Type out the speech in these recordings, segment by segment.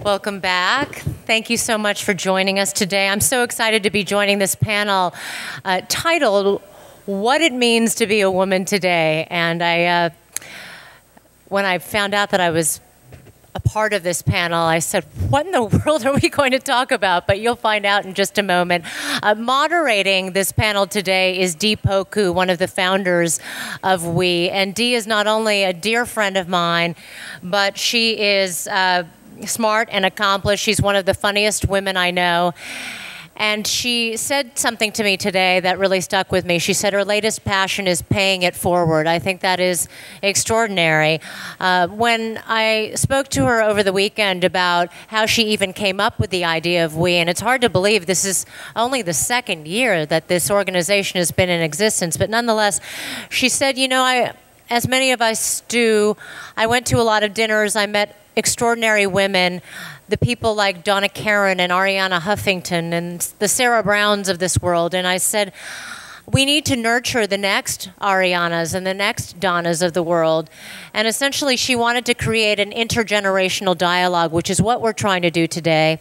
Welcome back. Thank you so much for joining us today. I'm so excited to be joining this panel titled, What It Means to Be a Woman Today. And when I found out that I was a part of this panel, I said, what in the world are we going to talk about? But you'll find out in just a moment. Moderating this panel today is Dee Poku, one of the founders of We. And Dee is not only a dear friend of mine, but she is smart and accomplished. She's one of the funniest women I know. And she said something to me today that really stuck with me. She said her latest passion is paying it forward. I think that is extraordinary. When I spoke to her over the weekend about how she even came up with the idea of We, and it's hard to believe this is only the second year that this organization has been in existence, but nonetheless, she said, you know, as many of us do, I went to a lot of dinners, I met extraordinary women, the people like Donna Karan and Ariana Huffington and the Sarah Browns of this world. And I said, we need to nurture the next Arianas and the next Donnas of the world. And essentially, she wanted to create an intergenerational dialogue, which is what we're trying to do today.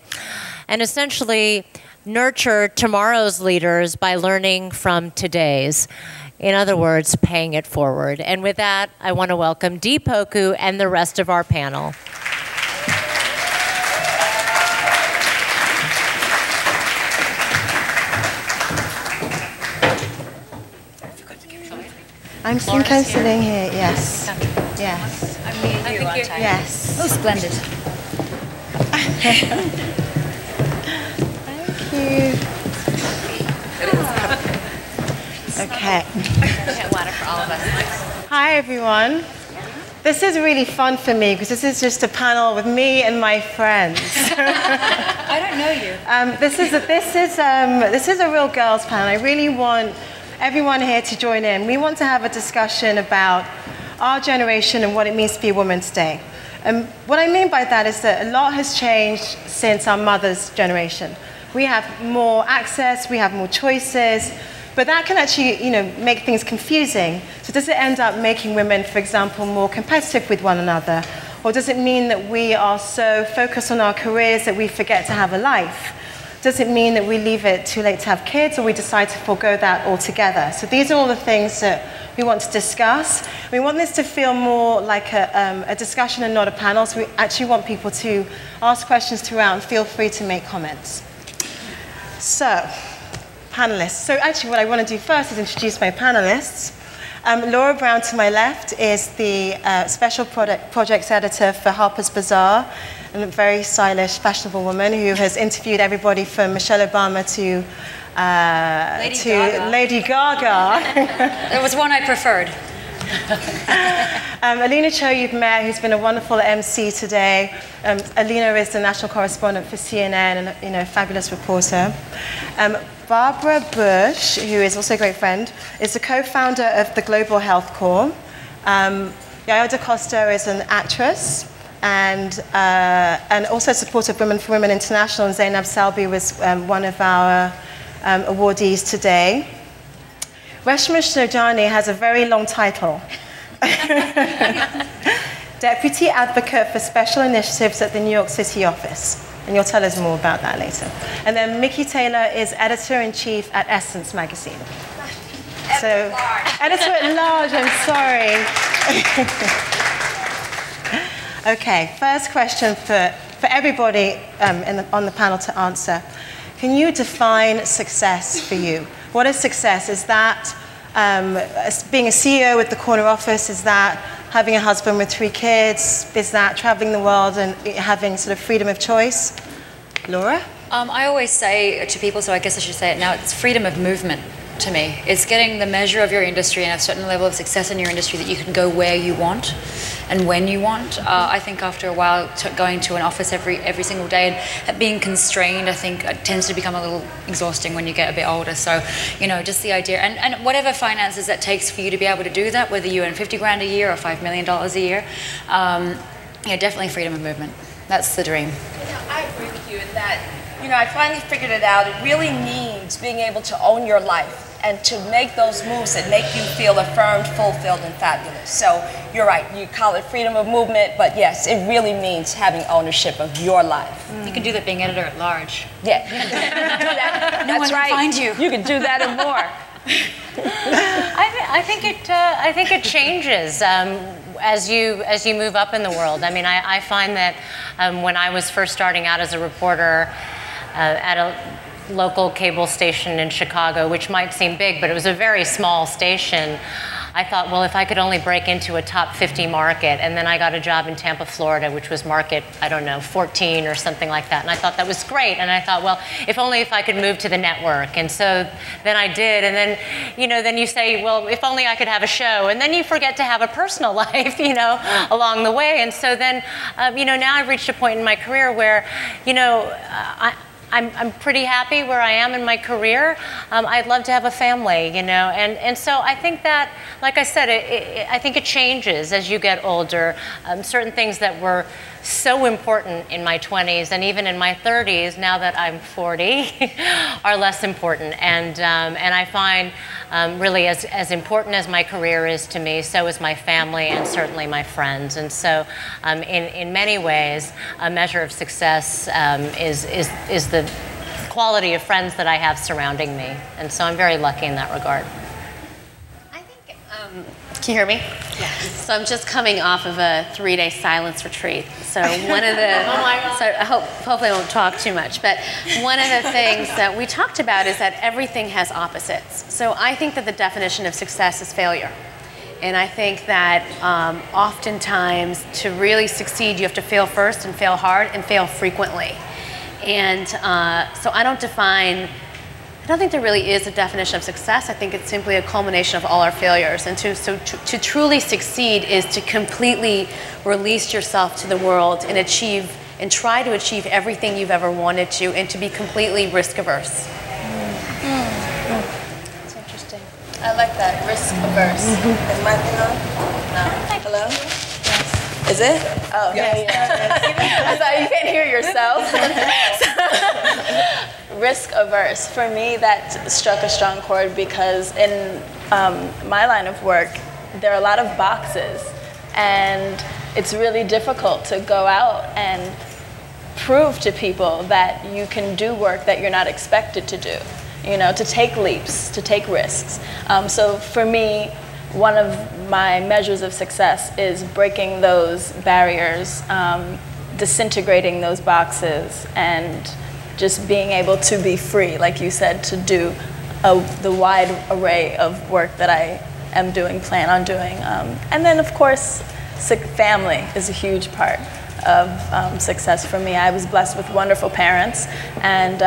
And essentially, nurture tomorrow's leaders by learning from today's. In other words, paying it forward. And with that, I want to welcome Dee Poku and the rest of our panel. I think I'm sitting here, yes. Yes. I'm meeting you, aren't I? Yes. Oh, splendid. Thank you. Okay. Water for all of us. Hi, everyone. This is really fun for me because this is just a panel with me and my friends. I don't know you. This is a real girls' panel. I really want everyone here to join in. We want to have a discussion about our generation and what it means to be a woman today. And what I mean by that is that a lot has changed since our mother's generation. We have more access, we have more choices, but that can actually, make things confusing. So does it end up making women, for example, more competitive with one another? Or does it mean that we are so focused on our careers that we forget to have a life? Does it mean that we leave it too late to have kids, or we decide to forego that altogether? So these are all the things that we want to discuss. We want this to feel more like a discussion and not a panel, so we actually want people to ask questions throughout and feel free to make comments. So, panelists. So actually what I want to do first is introduce my panelists. Laura Brown to my left is the special projects editor for Harper's Bazaar, and a very stylish, fashionable woman who has interviewed everybody from Michelle Obama to Lady Gaga. There was one I preferred. Alina Cho you've met, who's been a wonderful MC today. Alina is the national correspondent for CNN and a fabulous reporter. Barbara Bush, who is also a great friend, is the co-founder of the Global Health Corps. Yaya Costa is an actress and also a supporter of Women for Women International. And Zainab Salbi was one of our awardees today. Reshma Saujani has a very long title. Deputy Advocate for Special Initiatives at the New York City office. And you'll tell us more about that later. And then Mikki Taylor is Editor-in-Chief at Essence magazine. So, Editor-at-Large, I'm sorry. Okay, first question for everybody on the panel to answer. Can you define success for you? What is success? Is that being a CEO with the corner office? Is that having a husband with 3 kids? Is that traveling the world and having sort of freedom of choice? Laura? I always say to people, so I guess I should say it now, it's freedom of movement to me. It's getting the measure of your industry and a certain level of success in your industry that you can go where you want and when you want. I think after a while, going to an office every single day and being constrained, I think it tends to become a little exhausting when you get a bit older. So, just the idea, and whatever finances that takes for you to be able to do that, whether you earn 50 grand a year or $5 million a year, definitely freedom of movement. That's the dream. I agree with you in that, I finally figured it out. It really means being able to own your life. and to make those moves that make you feel affirmed, fulfilled, and fabulous. So you're right, you call it freedom of movement, but yes, it really means having ownership of your life. You can do that being editor at large. Yeah, you can do that. No one That's can find you. You can do that and more. I think it changes as you move up in the world. I mean, I find that when I was first starting out as a reporter at a local cable station in Chicago, which might seem big, but it was a very small station, I thought, well, if I could only break into a top 50 market, and then I got a job in Tampa, Florida, which was market, I don't know, 14 or something like that, and I thought that was great, and I thought, well, if I could move to the network, and so then I did, and then, then you say, well, if only I could have a show, and then you forget to have a personal life, along the way, and so then, now I've reached a point in my career where, I'm pretty happy where I am in my career. I'd love to have a family, and so I think that, like I said, I think it changes as you get older. Certain things that were so important in my 20s and even in my 30s, now that I'm 40, are less important. And I find really as important as my career is to me, so is my family and certainly my friends. And so in many ways, a measure of success is the quality of friends that I have surrounding me. And so I'm very lucky in that regard. I think, can you hear me? Yeah. So I'm just coming off of a 3-day silence retreat. So one of the, so hopefully I won't talk too much, but one of the things that we talked about is that everything has opposites. So I think that the definition of success is failure. And I think that oftentimes to really succeed, you have to fail first and fail hard and fail frequently. And so I don't think there really is a definition of success. I think it's simply a culmination of all our failures. And to truly succeed is to completely release yourself to the world and try to achieve everything you've ever wanted to, and to be completely risk averse. That's interesting. I like that, risk averse. Is my thing on? No. Hello? Yes. Is it? Oh, yeah. I thought you can't hear yourself. Risk averse. For me, that struck a strong chord because in my line of work, there are a lot of boxes, and it's really difficult to go out and prove to people that you can do work that you're not expected to do, to take leaps, to take risks. So for me, one of my measures of success is breaking those barriers, disintegrating those boxes, and just being able to be free, like you said, to do the wide array of work that I plan on doing. And then, of course, family is a huge part of success for me. I was blessed with wonderful parents, and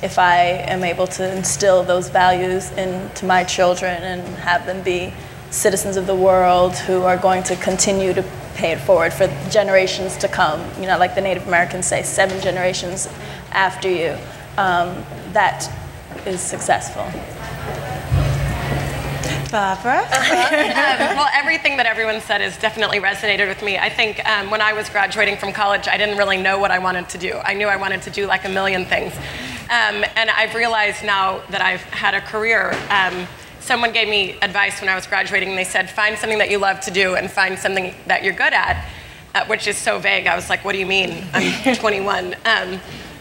if I am able to instill those values into my children and have them be citizens of the world who are going to continue to pay it forward for generations to come, like the Native Americans say, 7 generations after you, that is successful. Barbara? Well, everything that everyone said has definitely resonated with me. I think when I was graduating from college, I didn't really know what I wanted to do. I knew I wanted to do like a million things. And I've realized now that I've had a career, someone gave me advice when I was graduating, and they said, find something that you love to do and find something that you're good at, which is so vague. I was like, what do you mean? I'm 21.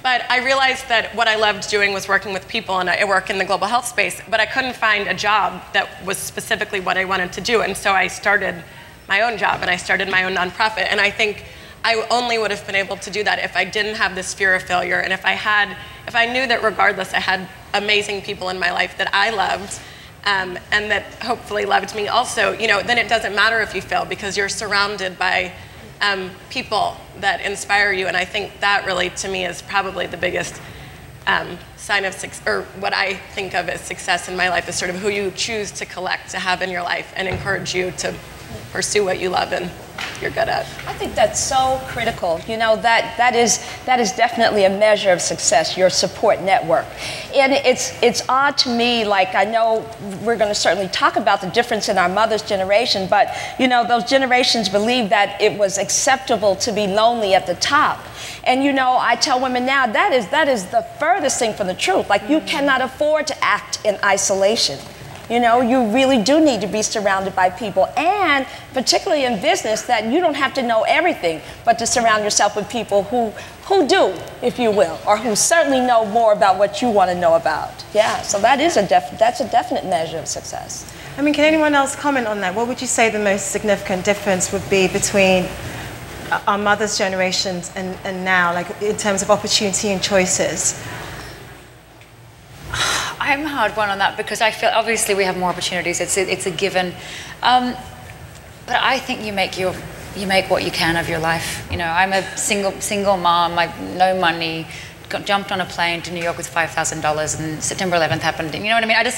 But I realized that what I loved doing was working with people, and I work in the global health space, but I couldn't find a job that was specifically what I wanted to do. And so I started my own job, and I started my own nonprofit. And I think I only would have been able to do that if I didn't have this fear of failure, and if I knew that regardless I had amazing people in my life that I loved, and that hopefully loved me also, then it doesn't matter if you fail, because you're surrounded by people that inspire you. And I think that really, to me, is probably the biggest sign of success, or what I think of as success in my life, is sort of who you choose to collect, to have in your life, and encourage you to pursue what you love and you're good at. I think that's so critical. You know, that is definitely a measure of success, your support network. And it's odd to me, like, I know we're going to certainly talk about the difference in our mother's generation, but, you know, those generations believed that it was acceptable to be lonely at the top. And, you know, I tell women now, that is the furthest thing from the truth. Like, you cannot afford to act in isolation. You know, you really do need to be surrounded by people, and particularly in business, that you don't have to know everything, but to surround yourself with people who do, if you will, or who certainly know more about what you want to know about. Yeah, so that's a definite measure of success. I mean, can anyone else comment on that? What would you say the most significant difference would be between our mother's generations and now, like in terms of opportunity and choices? I'm a hard one on that because I feel obviously we have more opportunities. It's a given, but I think you make what you can of your life. You know, I'm a single mom. No money. Jumped on a plane to New York with $5,000, and September 11th happened. You know what I mean?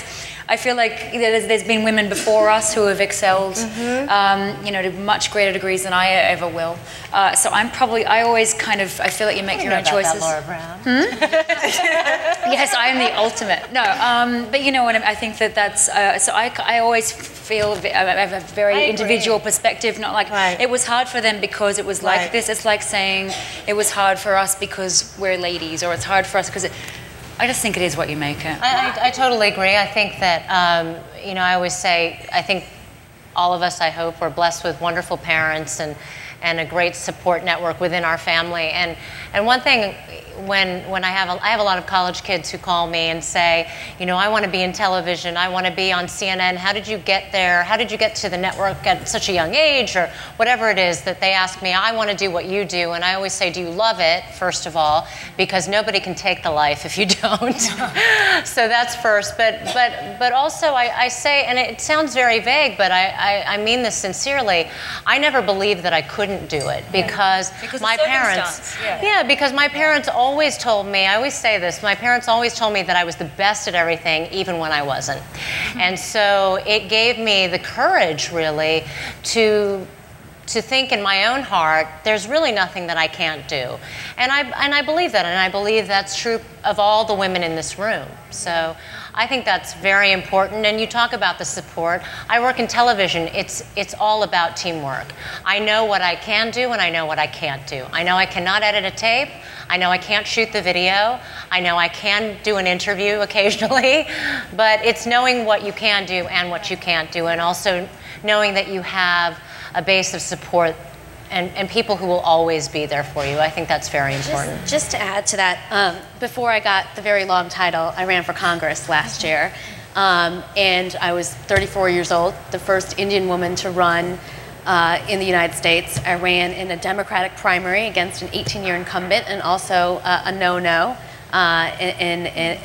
I feel like there's been women before us who have excelled, you know, to much greater degrees than I ever will. So I always I feel like you make your own choices. Laura Brown. Yes, I am the ultimate. No, but you know what I think that's. So I always feel I have a very individual perspective. Not like it was hard for them because it was like this. It's like saying it was hard for us because we're ladies, or it's hard for us because I just think it is what you make it. I totally agree. I think that, you know, I always say, I think all of us, I hope, are blessed with wonderful parents and a great support network within our family. And one thing, when I have a lot of college kids who call me and say, you know, I want to be in television, I want to be on CNN. How did you get there? How did you get to the network at such a young age, or whatever it is that they ask me? I want to do what you do, and I always say, do you love it? First of all, because nobody can take the life if you don't. So that's first. But also I say, and it sounds very vague, but I mean this sincerely. I never believed that I couldn't do it because my parents. Yeah, because my parents always told me, I always say this, my parents always told me that I was the best at everything, even when I wasn't. And so it gave me the courage, really, to think in my own heart, there's really nothing that I can't do. And I believe that, and I believe that's true of all the women in this room. So I think that's very important. And you talk about the support. I work in television. It's all about teamwork. I know what I can do, and I know what I can't do. I know I cannot edit a tape. I know I can't shoot the video. I know I can do an interview occasionally. But it's knowing what you can do and what you can't do, and also knowing that you have a base of support and people who will always be there for you. I think that's very important. Just to add to that, before I got the very long title, I ran for Congress last year, and I was 34 years old, the first Indian woman to run in the United States. I ran in a Democratic primary against an 18-year incumbent, and also a no-no in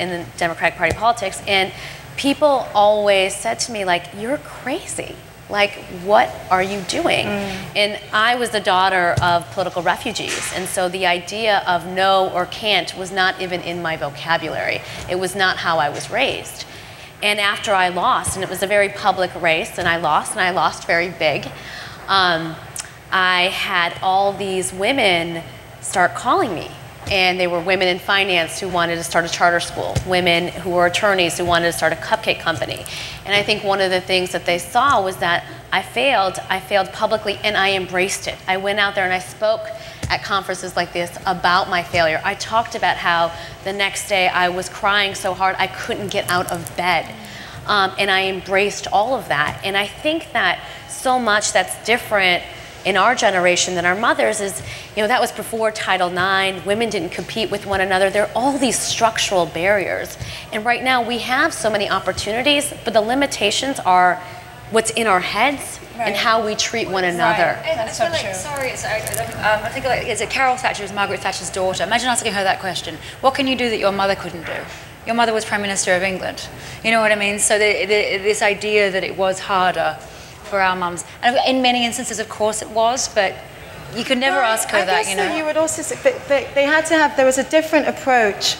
the Democratic Party politics. And people always said to me, like, you're crazy. Like, what are you doing? And I was the daughter of political refugees, and so the idea of no or can't was not even in my vocabulary. It was not how I was raised. And after I lost, and it was a very public race, and I lost very big, I had all these women start calling me. And they were women in finance who wanted to start a charter school, women who were attorneys who wanted to start a cupcake company. And I think one of the things that they saw was that I failed publicly, and I embraced it. I went out there and I spoke at conferences like this about my failure. I talked about how the next day I was crying so hard I couldn't get out of bed. And I embraced all of that. And I think that so much that's different in our generation than our mothers is, you know, that was before Title IX. Women didn't compete with one another. There are all these structural barriers. And right now we have so many opportunities, but the limitations are what's in our heads and how we treat one another. Right. That's so true. Sorry, I think is it Carol Thatcher, was Margaret Thatcher's daughter. Imagine asking her that question. What can you do that your mother couldn't do? Your mother was Prime Minister of England. You know what I mean? So this idea that it was harder for our mums. And in many instances, of course, it was, but you could never ask her that, you know. You would also say they had to have, there was a different approach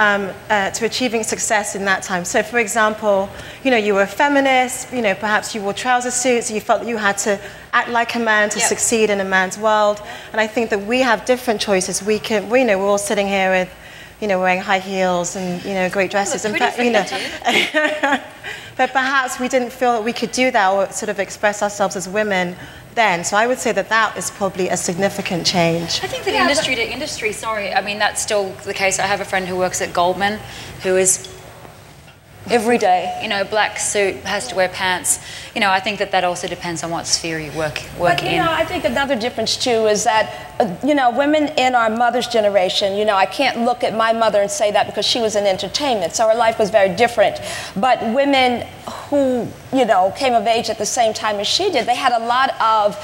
to achieving success in that time. So, for example, you were a feminist. Perhaps you wore trouser suits. You felt that you had to act like a man to succeed in a man's world. And I think that we have different choices. We're all sitting here with, wearing high heels and great dresses. And but perhaps we didn't feel that we could do that or sort of express ourselves as women then. So I would say that is probably a significant change. I think that industry to industry, that's still the case. I have a friend who works at Goldman who is every day, black suit, has to wear pants. I think that also depends on what sphere you work in. I think another difference too is that, women in our mother's generation, I can't look at my mother and say that because she was in entertainment, so her life was very different. But women who, came of age at the same time as she did, they had a lot of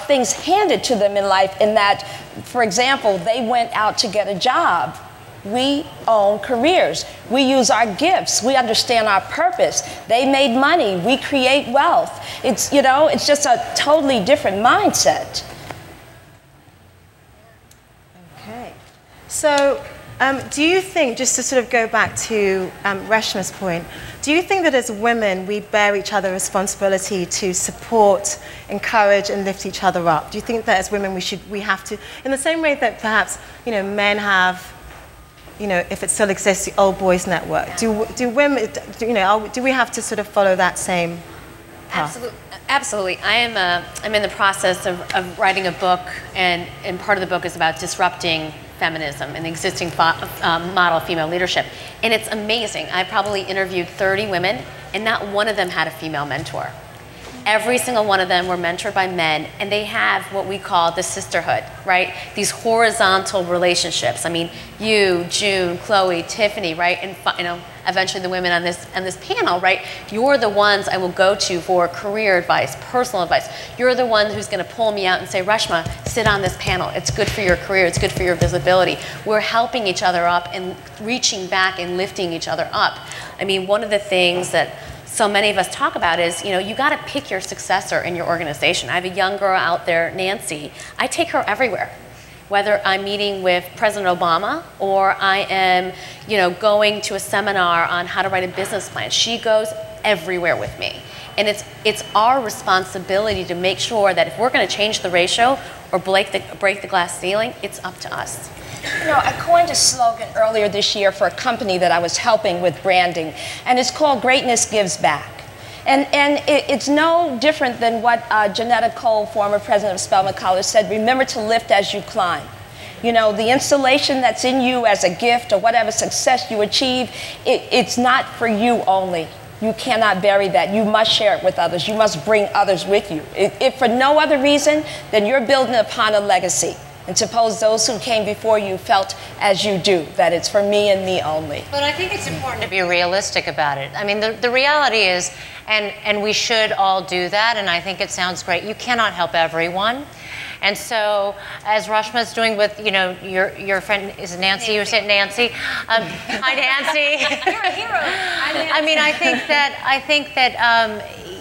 things handed to them in life in that, for example, they went out to get a job. We own careers. We use our gifts. We understand our purpose. They made money. We create wealth. It's just a totally different mindset. Okay. So, do you think, just to sort of go back to Reshma's point, do you think that as women we bear each other responsibility to support, encourage, and lift each other up? Do you think that as women we have to, in the same way that perhaps men have, if it still exists, the old boys network? Do women, do we have to sort of follow that same path? Absolutely. I'm in the process of writing a book, and part of the book is about disrupting feminism and the existing model of female leadership. And it's amazing. I probably interviewed 30 women, and not one of them had a female mentor. Every single one of them were mentored by men, and they have what we call the sisterhood, right? These horizontal relationships. I mean, you, June, Chloe, Tiffany, right? And eventually the women on this panel, right? You're the ones I will go to for career advice, personal advice. You're the one who's going to pull me out and say, Reshma, sit on this panel. It's good for your career. It's good for your visibility. We're helping each other up and reaching back and lifting each other up. I mean, one of the things that so many of us talk about is, you got to pick your successor in your organization. I have a young girl out there, Nancy. I take her everywhere, whether I'm meeting with President Obama or I am, going to a seminar on how to write a business plan. She goes everywhere with me. And it's our responsibility to make sure that if we're going to change the ratio or break the glass ceiling, it's up to us. I coined a slogan earlier this year for a company that I was helping with branding, and it's called Greatness Gives Back. And it's no different than what Janetta Cole, former president of Spelman College, said, remember to lift as you climb. The installation that's in you as a gift or whatever success you achieve, it's not for you only. You cannot bury that. You must share it with others. You must bring others with you. If for no other reason, then you're building upon a legacy. And suppose those who came before you felt as you do, that it's for me and me only. But I think it's important to be realistic about it. I mean, the reality is, and we should all do that, and I think it sounds great, you cannot help everyone. And so, as Reshma's doing with, your friend, is it Nancy? You were saying Nancy? Hi, Nancy. You're a hero. I mean, I think that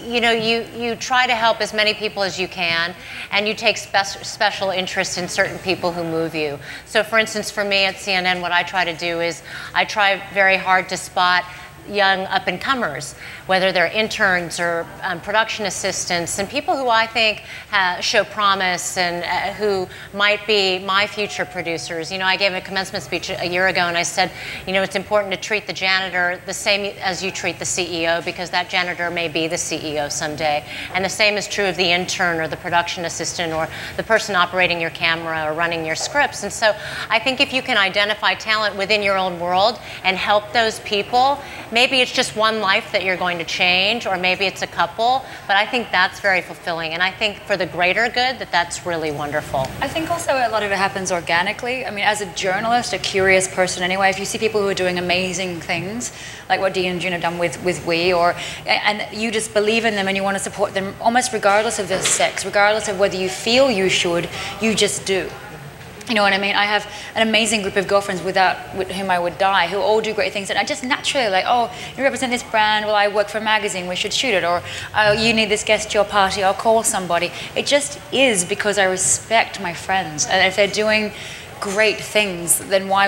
you try to help as many people as you can, and you take special interest in certain people who move you. So, for instance, for me at CNN, what I try to do is I try very hard to spot young up-and-comers, whether they're interns or production assistants, and people who I think show promise and who might be my future producers. I gave a commencement speech a year ago, and I said, it's important to treat the janitor the same as you treat the CEO, because that janitor may be the CEO someday. And the same is true of the intern or the production assistant or the person operating your camera or running your scripts. And so I think if you can identify talent within your own world and help those people, maybe it's just one life that you're going to change, or maybe it's a couple, but I think that's very fulfilling. And I think for the greater good, that's really wonderful. I think also a lot of it happens organically. I mean, as a journalist, a curious person anyway, if you see people who are doing amazing things, like what Dee and June have done with We, and you just believe in them and you want to support them, almost regardless of their sex, regardless of whether you feel you should, you just do. You know what I mean? I have an amazing group of girlfriends with whom I would die, who all do great things, and I just naturally like, oh, you represent this brand, well, I work for a magazine, we should shoot it, or oh, you need this guest to your party, I'll call somebody. It just is because I respect my friends, and if they're doing great things, then why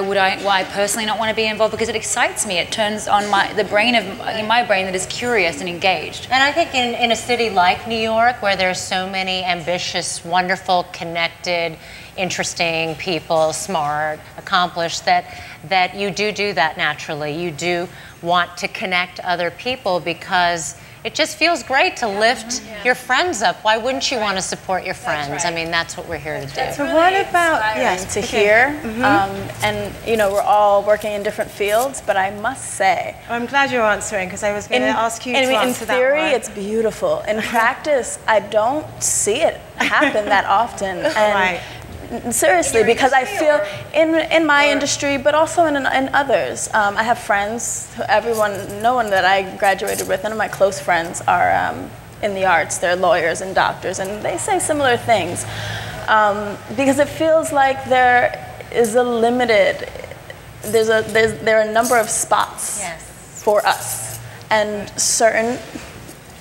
personally not want to be involved? Because it excites me. It turns on the brain in my brain that is curious and engaged. And I think in a city like New York, where there's so many ambitious, wonderful, connected, interesting people, smart, accomplished, that you do that naturally. You do want to connect other people because it just feels great to lift your friends up. Why wouldn't you want to support your friends? I mean, that's what we're here to do. So what about, to hear, and you know, we're all working in different fields, but I must say, I'm glad you're answering, because I was going to ask you to answer that. In theory, it's beautiful. In practice, I don't see it happen that often. And seriously, because I feel in my industry, but also in others. I have friends, no one that I graduated with, none of my close friends are in the arts. They're lawyers and doctors, and they say similar things. Because it feels like there is a limited, there are a number of spots for us. And certain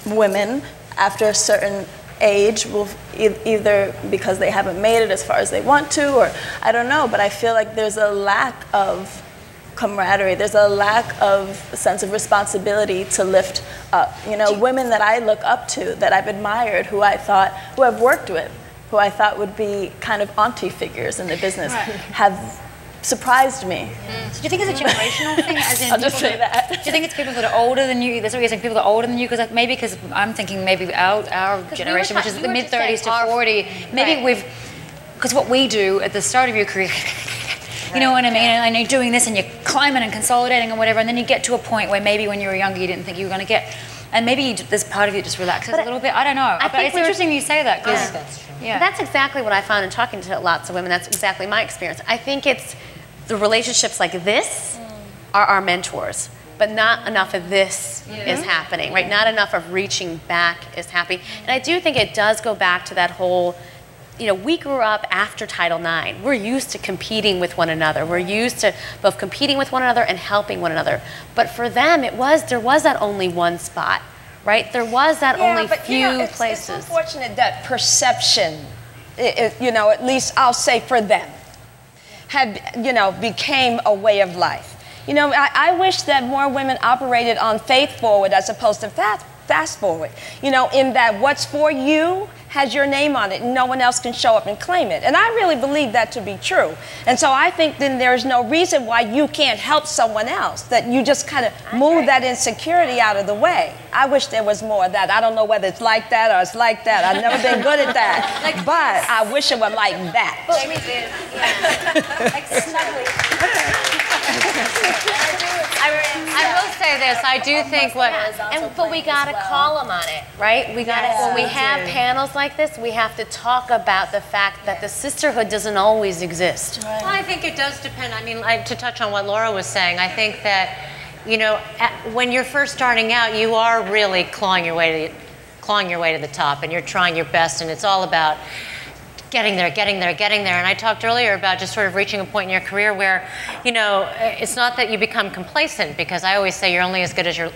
women, after a certain age, will either because they haven't made it as far as they want to, or I don't know, but I feel like there's a lack of camaraderie, there's a lack of sense of responsibility to lift up. You know, women that I look up to, that I've admired, who I've worked with, who I thought would be kind of auntie figures in the business, have surprised me. So do you think it's a generational thing? As in I'll just say that. Do you think it's people that are older than you? That's what you're saying, people that are older than you? Because I'm thinking maybe our generation, which is the mid-30s to 40, maybe because what we do at the start of your career, you know what I mean? And you're doing this and you're climbing and consolidating and whatever, and then you get to a point where maybe when you were younger you didn't think you were going to get. And maybe this part of you just relaxes a little bit. I don't know. But it's interesting you say that. That's exactly what I found in talking to lots of women. That's exactly my experience. I think it's the relationships like this are our mentors, but not enough of this is happening, right? Not enough of reaching back is happening. And I do think it does go back to that whole, you know, we grew up after Title IX. We're used to competing with one another. We're used to both competing with one another and helping one another. But for them, there was that only one spot, right? There was that only few places. It's unfortunate that perception, you know, at least I'll say for them, became a way of life. You know, I wish that more women operated on faith forward as opposed to fast forward. You know, in that what's for you has your name on it and no one else can show up and claim it. And I really believe that to be true. And so I think then there's no reason why you can't help someone else, that you just kind of move that insecurity out of the way. I wish there was more of that. I don't know whether it's like that or it's like that. I've never been good at that. But I wish it were like that. I will say this. I do think but we got to call them on it, right? We got to. When we have panels like this, we have to talk about the fact that the sisterhood doesn't always exist. Well, I think it does depend. I mean, to touch on what Laura was saying, I think that, you know, when you're first starting out, you are really clawing your way to the top, and you're trying your best, and it's all about getting there. And I talked earlier about just sort of reaching a point in your career where, you know, it's not that you become complacent, because I always say you're only as good as your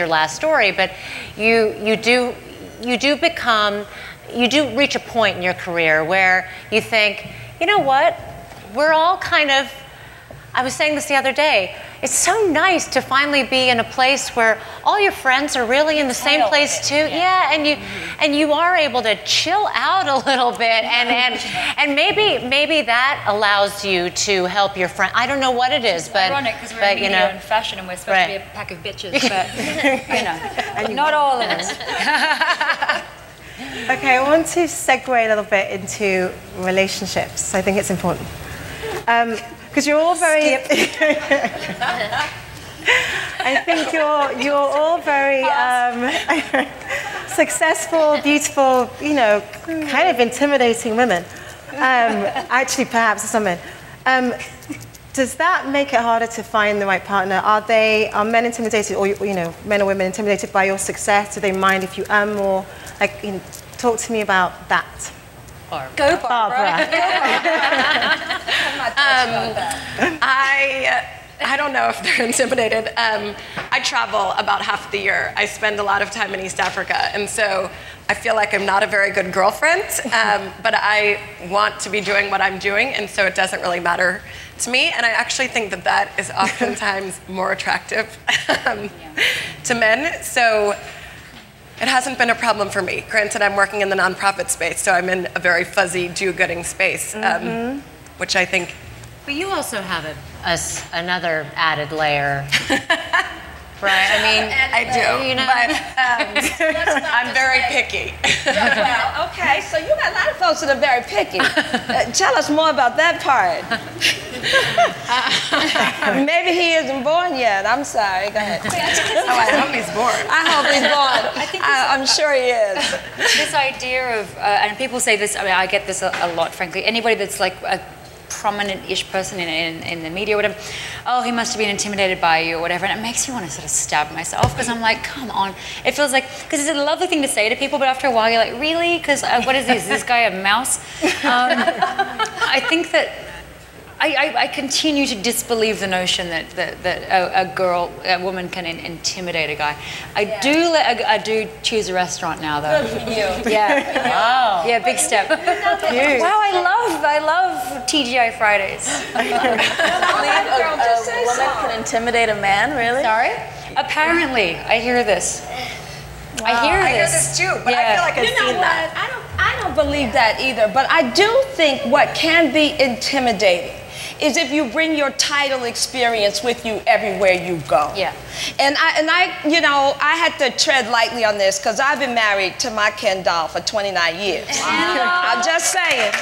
last story, but you do reach a point in your career where you think, you know what, we're all kind of, I was saying this the other day, it's so nice to finally be in a place where all your friends are really in the same place too. Yeah, and you are able to chill out a little bit, and maybe that allows you to help your friend. I don't know what it is, but ironic because we're in media and fashion, and we're supposed to be a pack of bitches, but not all of us. Okay, I want to segue a little bit into relationships. I think it's important. Because you're all very, I think you're all very successful, beautiful, you know, kind of intimidating women. Actually, perhaps some men. Does that make it harder to find the right partner? Are men intimidated, or you know, men or women intimidated by your success? Do they mind if you earn more? Like, you know, talk to me about that. Go, Barbara. I don't know if they're intimidated. I travel about half the year. I spend a lot of time in East Africa, and so I feel like I'm not a very good girlfriend, but I want to be doing what I'm doing, and so it doesn't really matter to me. And I actually think that that is oftentimes more attractive to men. So it hasn't been a problem for me. Granted, I'm working in the nonprofit space, so I'm in a very fuzzy do-gooding space, which I think. But you also have another added layer. Right, I mean, I do, you know. But I'm very picky. Well, okay, so you got a lot of folks that are very picky. Tell us more about that part. Maybe he isn't born yet. I'm sorry. Go ahead. Oh, I hope he's born. I hope he's born. I'm sure he is. This idea of, and people say this, I mean, I get this a lot, frankly. Anybody that's like a prominent-ish person in the media or whatever, oh, he must have been intimidated by you or whatever, and it makes me want to sort of stab myself, because I'm like, come on. It feels like, because it's a lovely thing to say to people, but after a while you're like, really? Because what is this? Is this guy a mouse? I think that I continue to disbelieve the notion that a woman can intimidate a guy. I do choose a restaurant now, though. Good for you. Yeah. Wow. Yeah, big step. Wow, I love TGI Fridays. A woman can intimidate a man, really? Sorry? Apparently, I hear this. Wow. I hear I hear this too, but I feel like I've seen that. I don't believe that either, but I do think what can be intimidating is if you bring your title experience with you everywhere you go. Yeah. And I, you know, I had to tread lightly on this because I've been married to my Ken doll for 29 years. I'm just saying.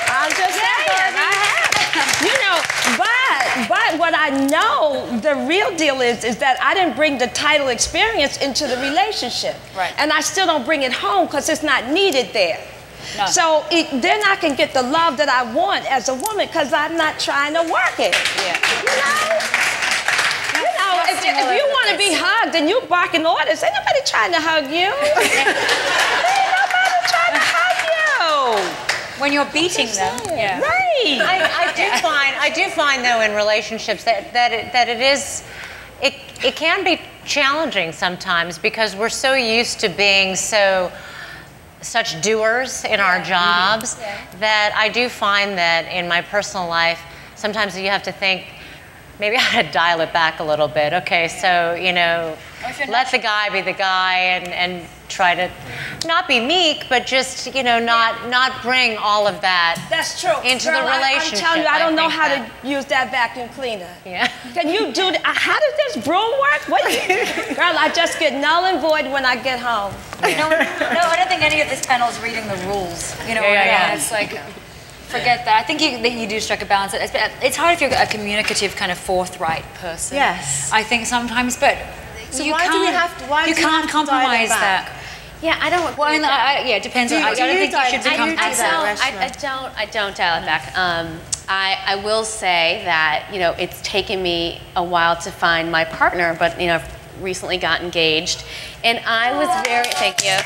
I have. You know, but what I know, the real deal is that I didn't bring the title experience into the relationship. Right. And I still don't bring it home because it's not needed there. No. So then I can get the love that I want as a woman because I'm not trying to work it. Yeah. You know, if you want to be hugged and you barking orders, ain't nobody trying to hug you. Ain't nobody trying to hug you. When you're beating them. Yeah. Right. I do find though in relationships that it can be challenging sometimes because we're so used to being such doers in our jobs that I do find that in my personal life, sometimes you have to think, maybe I had to dial it back a little bit. Okay, so, you know, let the guy be the guy and try to not be meek, but just, you know, not bring all of that That's true. into the relationship. I'm telling you, I don't know how to use that vacuum cleaner. Yeah. Can you do that? How does this broom work? Girl, I just get null and void when I get home. No, I don't think any of this panel is reading the rules. You know what I mean? It's like, forget that. I think that you do strike a balance. It's hard if you're a communicative, kind of forthright person. Yes. I think sometimes, but So you why can't, do we have to? Why you do we have can't to dial it compromise back? that. Yeah, I don't. Well, yeah, it depends. I don't think you should become. I don't dial it back. I will say that, you know, it's taken me a while to find my partner, but, you know, I've recently got engaged, and I was very, thank you.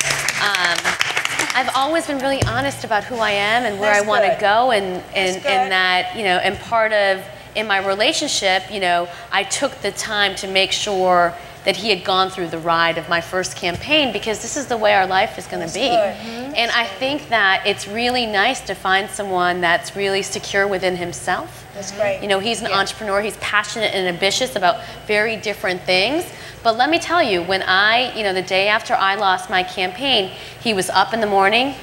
I've always been really honest about who I am and where I want to go, and that, you know, and part of, in my relationship, you know, I took the time to make sure that he had gone through the ride of my first campaign, because this is the way our life is going to be. And I think that it's really nice to find someone that's really secure within himself. That's great. You know, he's an entrepreneur, he's passionate and ambitious about very different things. But let me tell you, when you know, the day after I lost my campaign, he was up in the morning,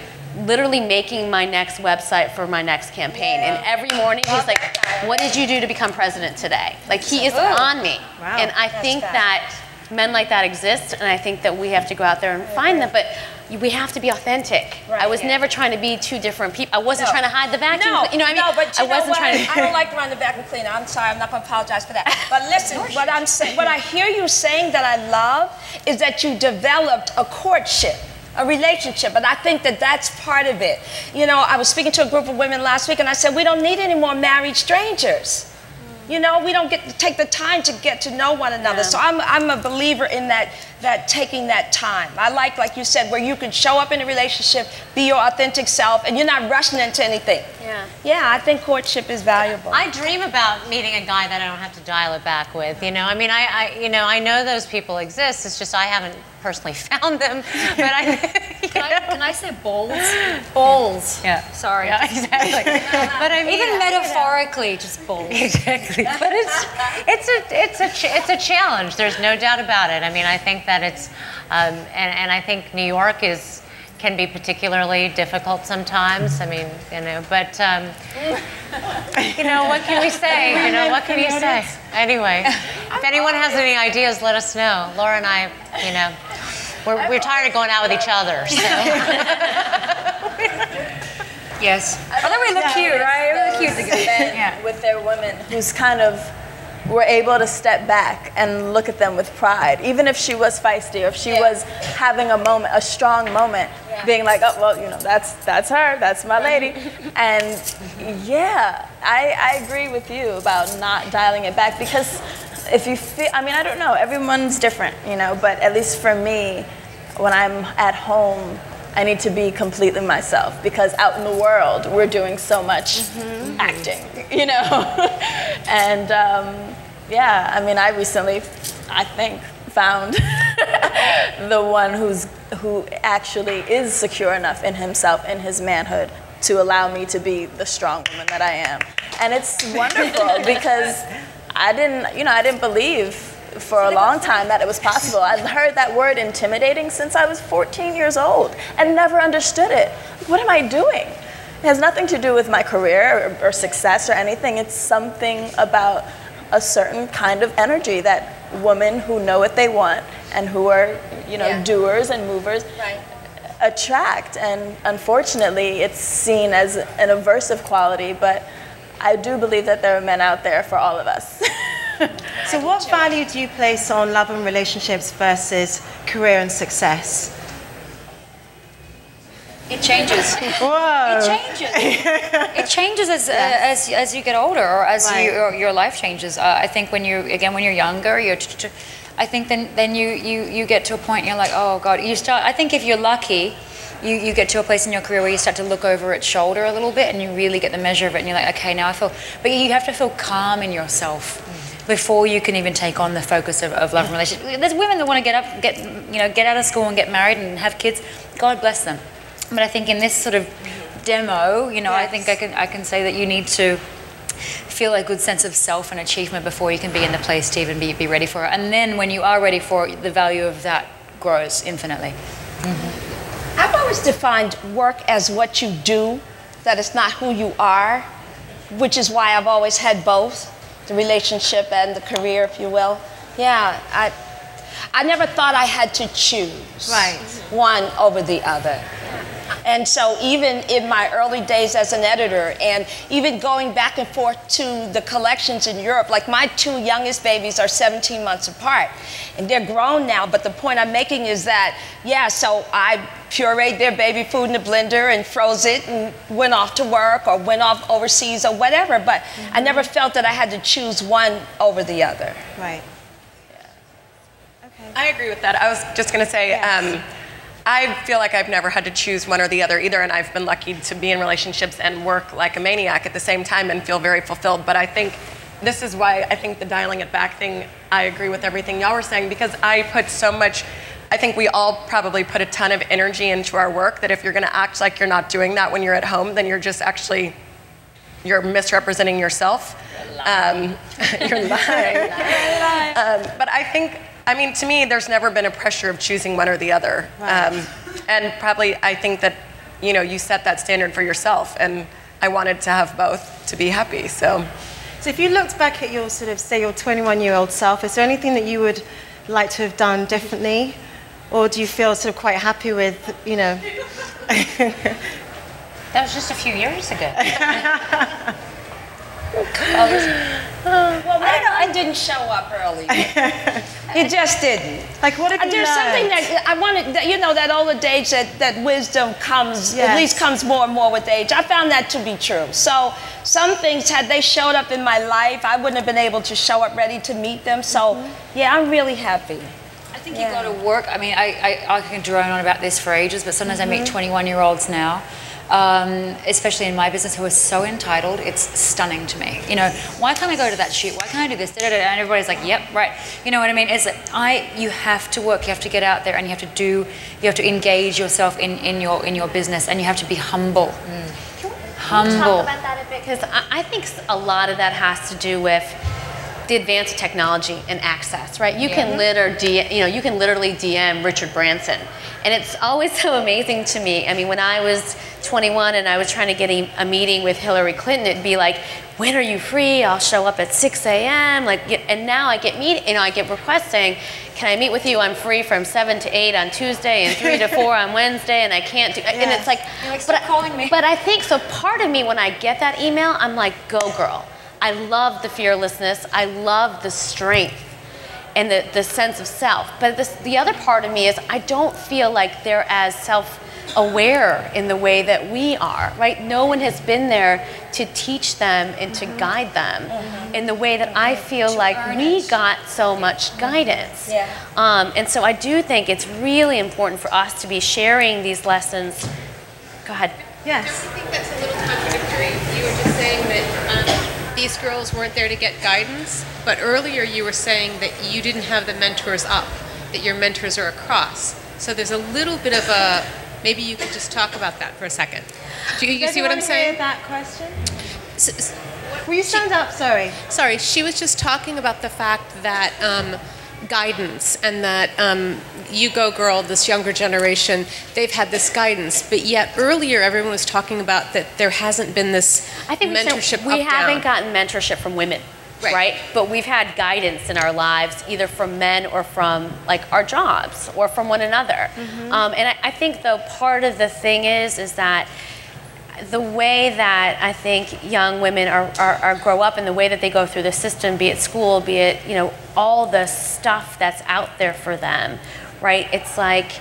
literally making my next website for my next campaign. And every morning he's like, what did you do to become president today? Like, he is on me. Wow. And I think that men like that exist, and I think that we have to go out there and find them, but we have to be authentic. I was never trying to be two different people. I wasn't trying to hide the vacuum. You know what I mean? No, but I wasn't trying to. I don't like to run the vacuum cleaner. I'm sorry, I'm not going to apologize for that. But listen, what I hear you saying that I love is that you developed a courtship, a relationship, and I think that that's part of it. You know, I was speaking to a group of women last week, and I said, we don't need any more married strangers. You know, we don't get to take the time to get to know one another. So I'm a believer in that that taking that time. I like you said, where you can show up in a relationship, be your authentic self, and you're not rushing into anything. Yeah, I think courtship is valuable. I dream about meeting a guy that I don't have to dial it back with. You know, I mean, I know those people exist. It's just I haven't personally found them. But Can I say balls? Balls. Yeah. Sorry. Yeah, exactly. But I mean, even metaphorically, just balls. Exactly. But it's a challenge. There's no doubt about it. I mean, I think that it's, and I think New York can be particularly difficult sometimes. I mean, you know, but you know, what can we say? You know, what can you say? Anyway, if anyone has any ideas, let us know. Laura and I, you know, we're tired of going out with each other. So. Yes. Although we look cute, right? We look cute together. Men with their women who's kind of were able to step back and look at them with pride, even if she was feisty or if she was having a moment, a strong moment, being like, oh, well, you know, that's her, that's my lady. And yeah, I agree with you about not dialing it back, because if you feel, I mean, I don't know, everyone's different, you know, but at least for me, when I'm at home, I need to be completely myself, because out in the world, we're doing so much acting, you know? And yeah, I mean, I recently, I think, found the one who actually is secure enough in himself, in his manhood, to allow me to be the strong woman that I am. And it's wonderful, because I didn't believe for a long time that it was possible. I've heard that word intimidating since I was 14 years old and never understood it. What am I doing? It has nothing to do with my career or success or anything. It's something about a certain kind of energy that women who know what they want and who are, you know, doers and movers attract. And unfortunately, it's seen as an aversive quality, but I do believe that there are men out there for all of us. So what value do you place on love and relationships versus career and success? It changes. Whoa. It changes. It changes as you get older, or as your life changes. I think when you're younger, I think then you get to a point and you're like, oh God, you start. I think if you're lucky, you get to a place in your career where you start to look over its shoulder a little bit, and you really get the measure of it, and you're like, okay, now I feel. But you have to feel calm in yourself before you can even take on the focus of love and relationship. There's women that want to get out of school and get married and have kids. God bless them. But I think in this sort of demo, you know, I think I can say that you need to feel a good sense of self and achievement before you can be in the place to even be ready for it. And then when you are ready for it, the value of that grows infinitely. I've always defined work as what you do, that it's not who you are, which is why I've always had both, the relationship and the career, if you will. Yeah, I never thought I had to choose one over the other. And so even in my early days as an editor, and even going back and forth to the collections in Europe, like my two youngest babies are 17 months apart, and they're grown now, but the point I'm making is that, so I pureed their baby food in the blender and froze it and went off to work or went off overseas or whatever, but I never felt that I had to choose one over the other. Right. I agree with that. I was just going to say, I feel like I've never had to choose one or the other either, and I've been lucky to be in relationships and work like a maniac at the same time and feel very fulfilled. But I think this is why I think the dialing it back thing, I agree with everything y'all were saying, because I put so much, I think we all probably put a ton of energy into our work, that if you're going to act like you're not doing that when you're at home, then you're just actually, you're misrepresenting yourself. You're lying. But I think, I mean, to me, there's never been a pressure of choosing one or the other. And probably I think that, you know, you set that standard for yourself, and I wanted to have both to be happy, so. So if you looked back at your sort of, say, your 21-year-old self, is there anything that you would like to have done differently? Or do you feel sort of quite happy with, you know? That was just a few years ago. Well, I didn't show up early. It just didn't. Like, what have you There's learned? something that I wanted, you know, that old age, that wisdom comes, at least comes more and more with age. I found that to be true. So some things, had they showed up in my life, I wouldn't have been able to show up ready to meet them. So, yeah, I'm really happy. I think you've got to work. I mean, I can drone on about this for ages, but sometimes I meet 21-year-olds now, especially in my business, who are so entitled. It's stunning to me. You know, why can't I go to that shoot? Why can't I do this? And everybody's like, yep, right. You know what I mean? It's like, you have to work. You have to get out there, and you have to engage yourself in your business, and you have to be humble. Can we talk about that a bit? Because I think a lot of that has to do with the advance of technology and access, right? You can you can literally DM Richard Branson, and it's always so amazing to me. I mean, when I was 21 and I was trying to get a meeting with Hillary Clinton, it'd be like, when are you free? I'll show up at 6 a.m. Like, and now I get I get requests saying, can I meet with you? I'm free from 7 to 8 on Tuesday and 3 to 4 on Wednesday, and I can't do. And it's like, stop calling me. But I think so. Part of me, when I get that email, I'm like, go girl. I love the fearlessness. I love the strength and the sense of self. But the other part of me is I don't feel like they're as self-aware in the way that we are, right? No one has been there to teach them and to guide them in the way that I feel like we got so much guidance. And so I do think it's really important for us to be sharing these lessons. Go ahead. Yes. I think that's a little contradictory. You were just saying that these girls weren't there to get guidance, but earlier you were saying that you didn't have the mentors up, that your mentors are across. So there's a little bit of a, maybe you could just talk about that for a second. Do you see what I'm saying? Hear that question? Will you stand up? Sorry. Sorry, she was just talking about the fact that guidance, and that you go girl, this younger generation, they've had this guidance, but yet earlier everyone was talking about that there hasn't been this mentorship. We haven't gotten mentorship from women, right? But we've had guidance in our lives, either from men or from like our jobs or from one another. And I think though part of the thing is that the way that I think young women are grow up, and the way that they go through the system, be it school, be it, you know, all the stuff that's out there for them, right? It's like,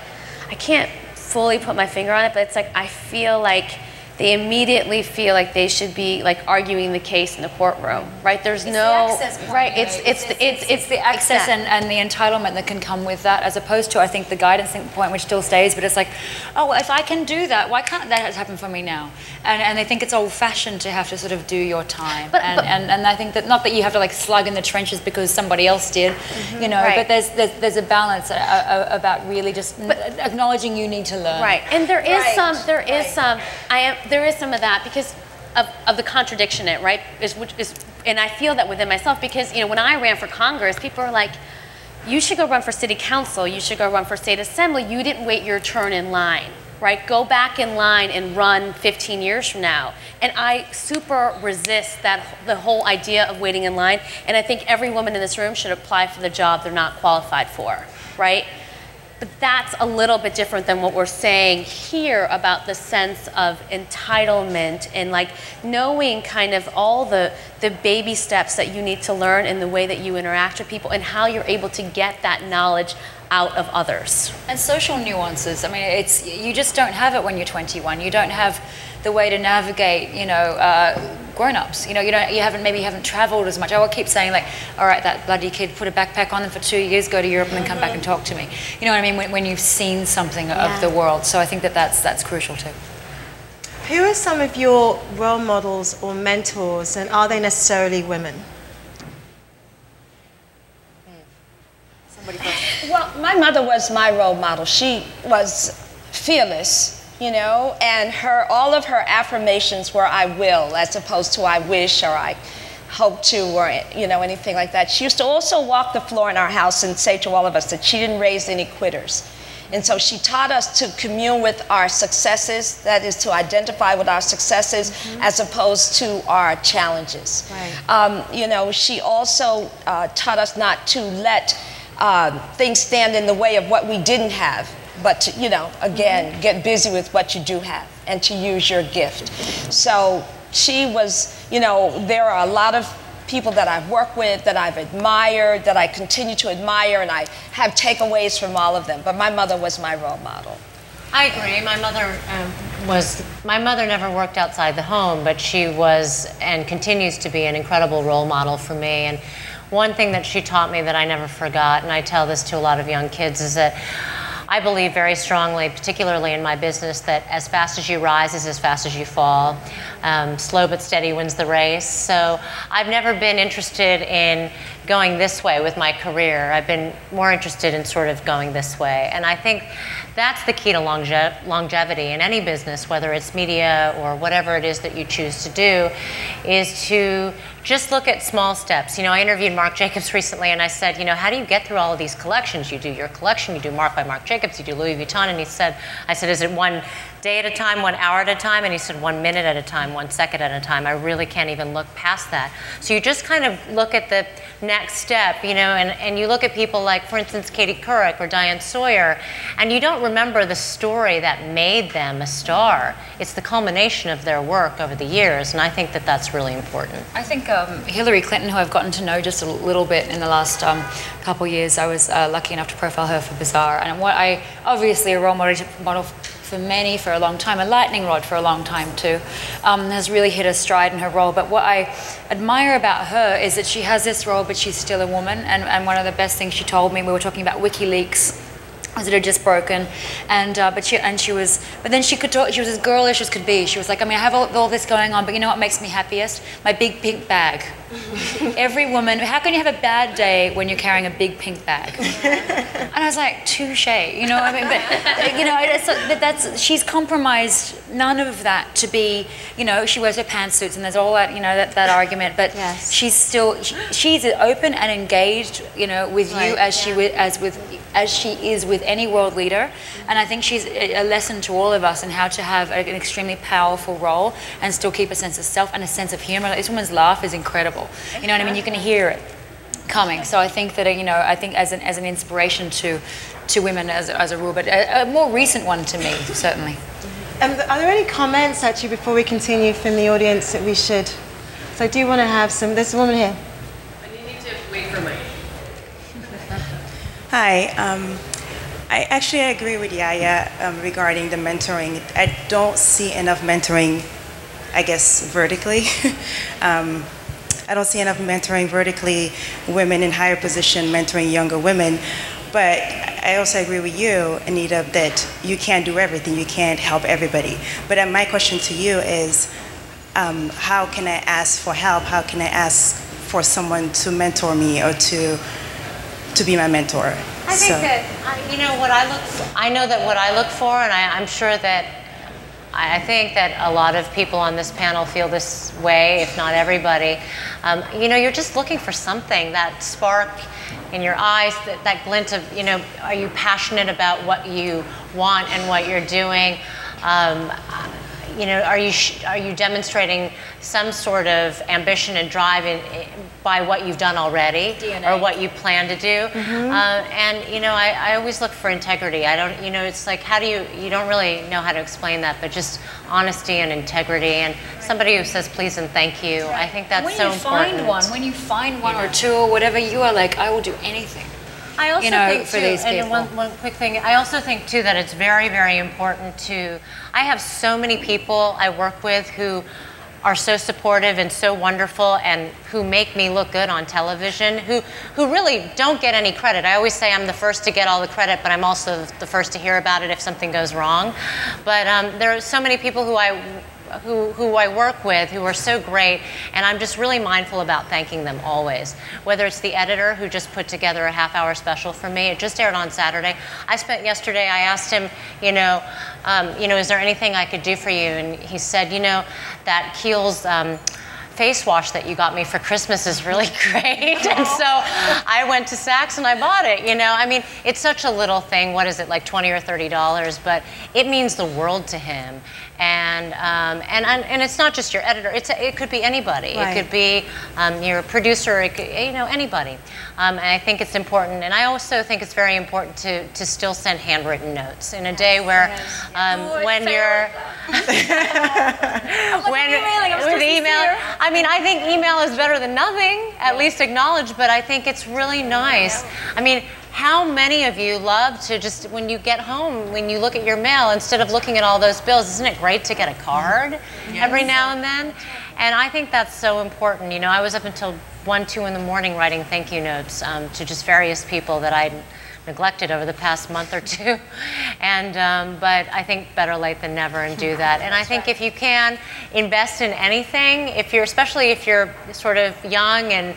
I can't fully put my finger on it, but it's like I feel like they immediately feel like they should be like arguing the case in the courtroom, right? There's It's the access point, right. It's the access and the entitlement that can come with that, as opposed to, I think, the guidance point, which still stays. But it's like, oh, well, if I can do that, why can't that happen for me now? And they think it's old-fashioned to have to sort of do your time. And I think that, not that you have to like slug in the trenches because somebody else did, you know. But there's a balance about really just acknowledging you need to learn. Right. And there is some of that because of the contradiction in it, right? And I feel that within myself because, you know, when I ran for Congress, people are like, you should go run for city council, you should go run for state assembly, you didn't wait your turn in line, right? Go back in line and run 15 years from now. And I super resist the whole idea of waiting in line, and I think every woman in this room should apply for the job they're not qualified for, right? But that's a little bit different than what we're saying here about the sense of entitlement and like knowing kind of all the baby steps that you need to learn in the way that you interact with people and how you're able to get that knowledge out of others. And social nuances. I mean, you just don't have it when you're 21. You don't have the way to navigate, you know, grown-ups. You know, you haven't traveled as much. I will keep saying like, all right, that bloody kid, put a backpack on them for 2 years, go to Europe and then come back and talk to me. You know what I mean? When you've seen something of the world. So I think that's crucial too. Who are some of your role models or mentors, and are they necessarily women? Well, my mother was my role model. She was fearless, you know, and all of her affirmations were "I will," as opposed to "I wish" or "I hope to," or, you know, anything like that. She used to also walk the floor in our house and say to all of us that she didn't raise any quitters. And so she taught us to commune with our successes, that is to identify with our successes as opposed to our challenges. Right. You know, she also taught us not to let things stand in the way of what we didn't have, but to, you know, again, get busy with what you do have and to use your gift. So she was, you know, there are a lot of people that I've worked with, that I've admired, that I continue to admire, and I have takeaways from all of them. But my mother was my role model. I agree. My mother never worked outside the home, but she was and continues to be an incredible role model for me. And one thing that she taught me that I never forgot, and I tell this to a lot of young kids, is that I believe very strongly, particularly in my business, that as fast as you rise is as fast as you fall. Slow but steady wins the race. So I've never been interested in going this way with my career. I've been more interested in sort of going this way. And I think that's the key to longevity in any business, whether it's media or whatever it is that you choose to do, is to just look at small steps. You know, I interviewed Marc Jacobs recently, and I said, you know, how do you get through all of these collections? You do your collection, you do Marc by Marc Jacobs, you do Louis Vuitton, and I said, is it 1 day at a time, 1 hour at a time? And he said, 1 minute at a time, 1 second at a time. I really can't even look past that. So you just kind of look at the next step, you know, and you look at people like, for instance, Katie Couric or Diane Sawyer, and you don't remember the story that made them a star. It's the culmination of their work over the years, and I think that that's really important. I think Hillary Clinton, who I've gotten to know just a little bit in the last couple years, I was lucky enough to profile her for Bazaar, and obviously a role model for many for a long time, a lightning rod for a long time too, has really hit a stride in her role. But what I admire about her is that she has this role, but she's still a woman. And one of the best things she told me, we were talking about WikiLeaks, was it had just broken, and but then she could talk. She was as girlish as could be. She was like, I mean, I have all this going on, but you know what makes me happiest? My big pink bag. Every woman, how can you have a bad day when you're carrying a big pink bag? And I was like, touche, you know. I mean, but you know, she's compromised none of that to be, you know, she wears her pantsuits and there's all that, you know, that argument. But yes. She's still she's open and engaged, you know, with you as she is with any world leader. And I think she's a lesson to all of us in how to have an extremely powerful role and still keep a sense of self and a sense of humor. This woman's laugh is incredible. You know what I mean? You can hear it coming. So I think that, you know, I think as an inspiration to women as a rule, but a more recent one to me, certainly. Are there any comments, actually, before we continue from the audience that we should? So I do want to have some. There's a woman here. You need to wait for me. Hi. I agree with Yaya regarding the mentoring. I don't see enough mentoring, I guess, vertically. I don't see enough mentoring vertically, women in higher position mentoring younger women. But I also agree with you, Anita, that you can't do everything. You can't help everybody. But my question to you is, how can I ask for help? How can I ask for someone to mentor me or to be my mentor? I think that, you know, I know that what I look for, and I'm sure that I think that a lot of people on this panel feel this way, if not everybody. You know, you're just looking for something, that spark in your eyes, that glint of, you know, are you passionate about what you want and what you're doing? You know, are you demonstrating some sort of ambition and drive by what you've done already, DNA. Or what you plan to do? Mm-hmm. And you know, I always look for integrity. I don't, you know, it's like, how do you don't really know how to explain that, but just honesty and integrity, and somebody who says please and thank you. Right. I think that's so important. When you find one or two or whatever, you are like, I will do anything. I also think for too, these people. And one quick thing, I also think too that it's very, very important to, I have so many people I work with who are so supportive and so wonderful and who make me look good on television, who really don't get any credit. I always say I'm the first to get all the credit, but I'm also the first to hear about it if something goes wrong. But there are so many people who I work with who are so great, and I'm just really mindful about thanking them always. Whether it's the editor who just put together a half-hour special for me, it just aired on Saturday. I asked him, you know, is there anything I could do for you? And he said, you know, that Kiehl's face wash that you got me for Christmas is really great. And so I went to Saks and I bought it, you know. I mean, it's such a little thing. What is it, like $20 or $30? But it means the world to him. And it's not just your editor. It could be anybody. Right. It could be your producer. It could, you know, anybody. And I think it's important. And I also think it's very important to still send handwritten notes in a day where when you're with email. I mean, I think email is better than nothing. At least acknowledge. But I think it's really nice. I mean, how many of you love to just, when you get home, when you look at your mail, instead of looking at all those bills, isn't it great to get a card every now and then? And I think that's so important. You know, I was up until 1, 2 in the morning writing thank you notes to just various people that I neglected over the past month or two. And but I think better late than never, and do that. And I think if you can invest in anything, especially if you're sort of young and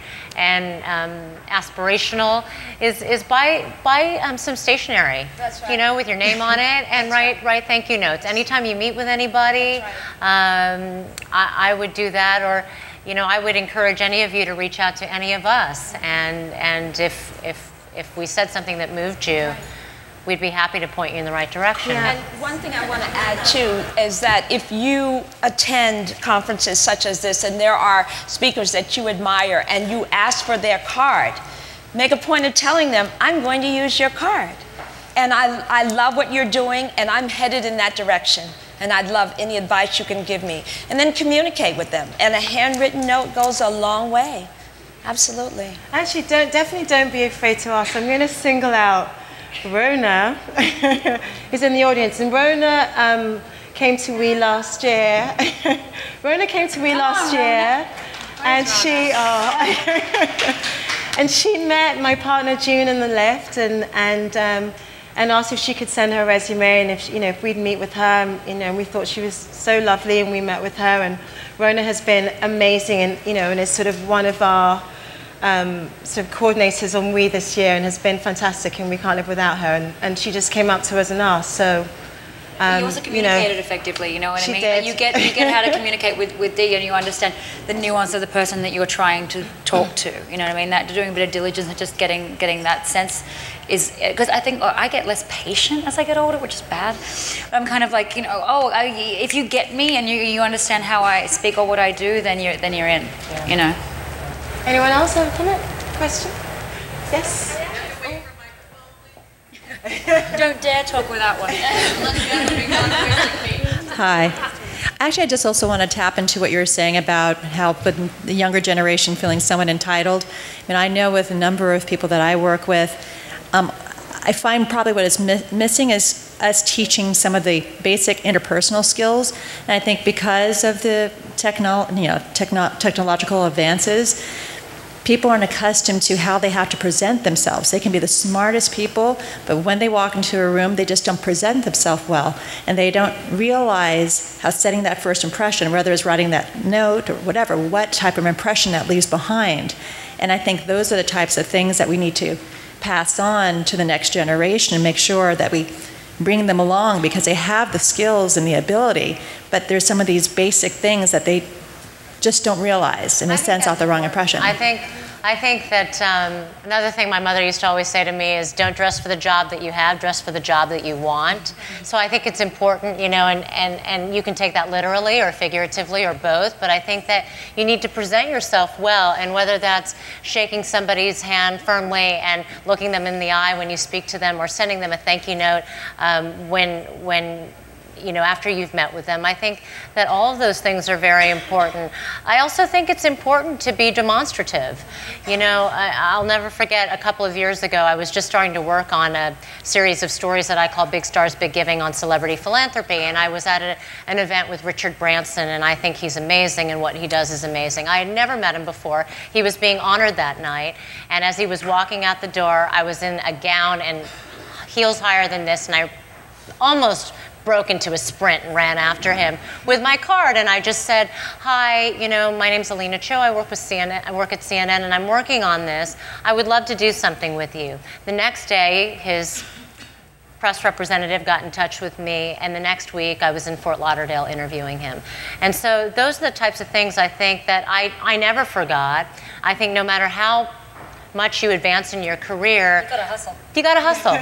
aspirational, is buy some stationery. That's right. You know, with your name on it, and write thank you notes. Anytime you meet with anybody, I would do that. Or, you know, I would encourage any of you to reach out to any of us, and if we said something that moved you, we'd be happy to point you in the right direction. Yeah. And one thing I want to add too is that if you attend conferences such as this and there are speakers that you admire and you ask for their card, make a point of telling them, I'm going to use your card. And I love what you're doing, and I'm headed in that direction. And I'd love any advice you can give me. And then communicate with them. And a handwritten note goes a long way. Absolutely. Actually, definitely don't be afraid to ask. I'm going to single out Rona, who's in the audience. And Rona came to We last year. Rona came to We last year, and and she met my partner June on the left, and asked if she could send her resume, and if we'd meet with her. We thought she was so lovely, and we met with her. And Rona has been amazing, and is sort of one of our sort of coordinators on We this year, and has been fantastic, and we can't live without her. And she just came up to us and asked. So you also communicated effectively, you know what I mean? Did. You get how to communicate with Dee, and you understand the nuance of the person that you're trying to talk to. You know what I mean? That doing a bit of diligence and just getting that sense is, because I think I get less patient as I get older, which is bad. But I'm kind of like, if you get me and you understand how I speak or what I do, then you're in. Yeah. You know. Anyone else have a comment, question? Yes. Don't dare talk without one. Hi. Actually, I just also want to tap into what you were saying about how the younger generation feeling somewhat entitled. I mean, I know with a number of people that I work with, I find probably what is missing is us teaching some of the basic interpersonal skills. And I think because of the technological advances, people aren't accustomed to how they have to present themselves. They can be the smartest people, but when they walk into a room, they just don't present themselves well. And they don't realize how setting that first impression, whether it's writing that note or whatever, what type of impression that leaves behind. And I think those are the types of things that we need to pass on to the next generation and make sure that we bring them along, because they have the skills and the ability, but there's some of these basic things that they just don't realize, in a sense, off the wrong impression. I think that another thing my mother used to always say to me is, don't dress for the job that you have, dress for the job that you want. So I think it's important, and you can take that literally or figuratively or both, but I think that you need to present yourself well, and whether that's shaking somebody's hand firmly and looking them in the eye when you speak to them, or sending them a thank you note when after you've met with them. I think that all of those things are very important. I also think it's important to be demonstrative. I'll never forget, a couple of years ago, I was just starting to work on a series of stories that I call Big Stars, Big Giving on celebrity philanthropy, and I was at an event with Richard Branson, and I think he's amazing, and what he does is amazing. I had never met him before. He was being honored that night, and as he was walking out the door, I was in a gown and heels higher than this, and I almost broke into a sprint and ran after him with my card, and I just said, hi, my name's Alina Cho, I work at CNN, and I'm working on this. I would love to do something with you. The next day, his press representative got in touch with me, and the next week I was in Fort Lauderdale interviewing him. And so those are the types of things I think that I never forgot. I think no matter how much you advance in your career, You gotta hustle. You gotta hustle.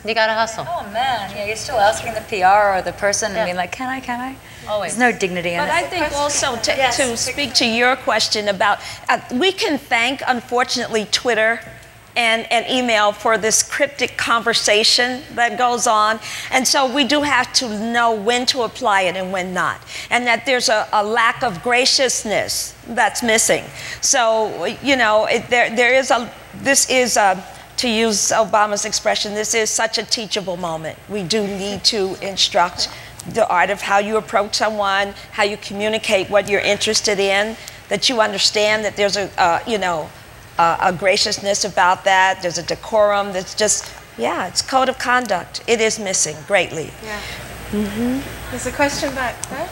You gotta hustle. Oh man, you're still asking the PR or the person and being like, can I? Always. There's no dignity in it. But I think also to speak to your question about, we can thank, unfortunately, Twitter and email for this cryptic conversation that goes on. And so we do have to know when to apply it and when not. And that there's a lack of graciousness that's missing. So, to use Obama's expression, this is such a teachable moment. We do need to instruct the art of how you approach someone, how you communicate what you're interested in. that you understand that there's a graciousness about that. There's a decorum that's just, yeah, it's code of conduct. It is missing greatly. Yeah. There's a question back there.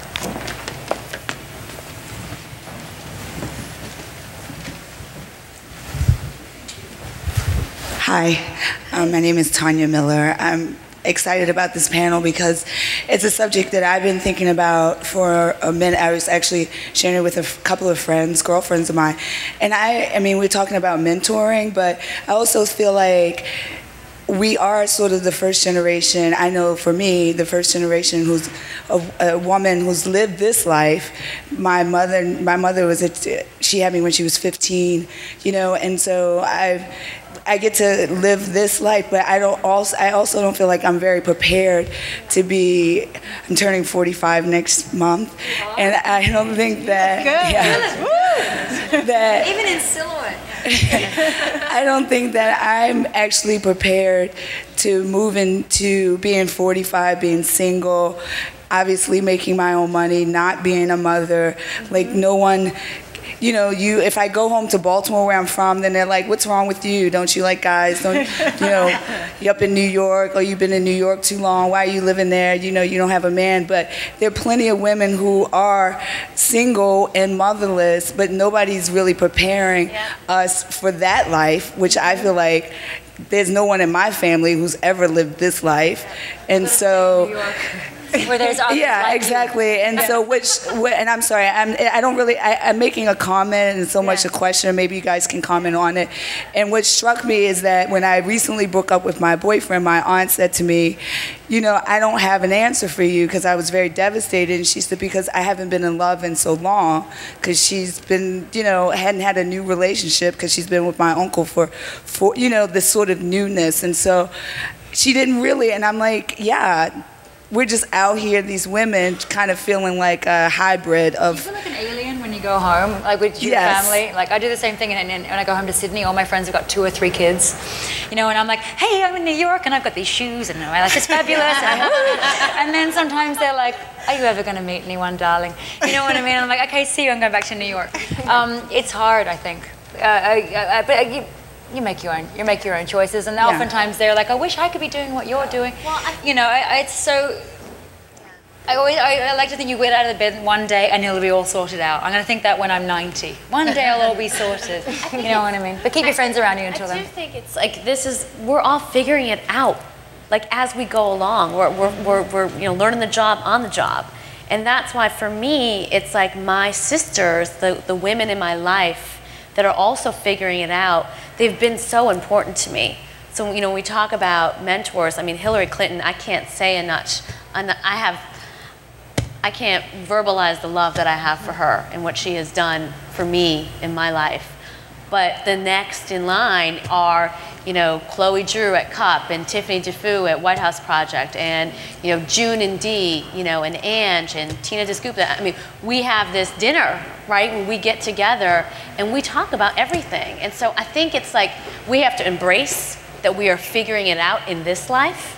Hi, my name is Tanya Miller. I'm excited about this panel because it's a subject that I've been thinking about for a minute. I was actually sharing it with a couple of friends, girlfriends of mine. And I mean, we're talking about mentoring, but I also feel like we are sort of the first generation. I know for me, the first generation who's a woman who's lived this life. My mother she had me when she was 15, and so I get to live this life, but I also don't feel like I'm very prepared to be. I'm turning 45 next month, and I don't think that. That even in silhouette. I don't think that I'm actually prepared to move into being 45, being single, obviously making my own money, not being a mother. Like no one. If I go home to Baltimore where I'm from, then they're like, what's wrong with you? Don't you like guys? You're up in New York, or you've been in New York too long. Why are you living there? You don't have a man. But there are plenty of women who are single and motherless, but nobody's really preparing us for that life, which I feel like there's no one in my family who's ever lived this life. And so... Where there's exactly. And so and I'm sorry, I'm making a comment and so much a question, maybe you guys can comment on it. And what struck me is that when I recently broke up with my boyfriend, my aunt said to me, I don't have an answer for you, because I was very devastated. And she said, because I haven't been in love in so long, because she's been, hadn't had a new relationship, because she's been with my uncle for this sort of newness. And so she didn't really, and I'm like, yeah, we're just out here, these women, kind of feeling like a hybrid of... You feel like an alien when you go home, like with your family. Like I do the same thing, and when I go home to Sydney, all my friends have got 2 or 3 kids, and I'm like, hey, I'm in New York, and I've got these shoes, and my life is fabulous, and then sometimes they're like, are you ever going to meet anyone, darling? You know what I mean? And I'm like, okay, see you, I'm going back to New York. It's hard, I think. But you make your own choices, and oftentimes they're like, I wish I could be doing what you're doing. Well, it's so. I like to think you get out of the bed one day and it'll be all sorted out. I'm going to think that when I'm 90. One day it'll all be sorted. You know what I mean? But keep your friends around you until then. I do think it's like we're all figuring it out, like as we go along. We're learning the job on the job, and that's why for me it's like my sisters, the women in my life that are also figuring it out. They've been so important to me. So, when we talk about mentors, I mean, Hillary Clinton, I can't say enough. I can't verbalize the love that I have for her and what she has done for me in my life. But the next in line are, Chloe Drew at CUP, and Tiffany DeFoo at White House Project, and, June and Dee, and Ange and Tina Descupa. I mean, we have this dinner, right, when we get together and we talk about everything. And so I think it's like we have to embrace that we are figuring it out in this life,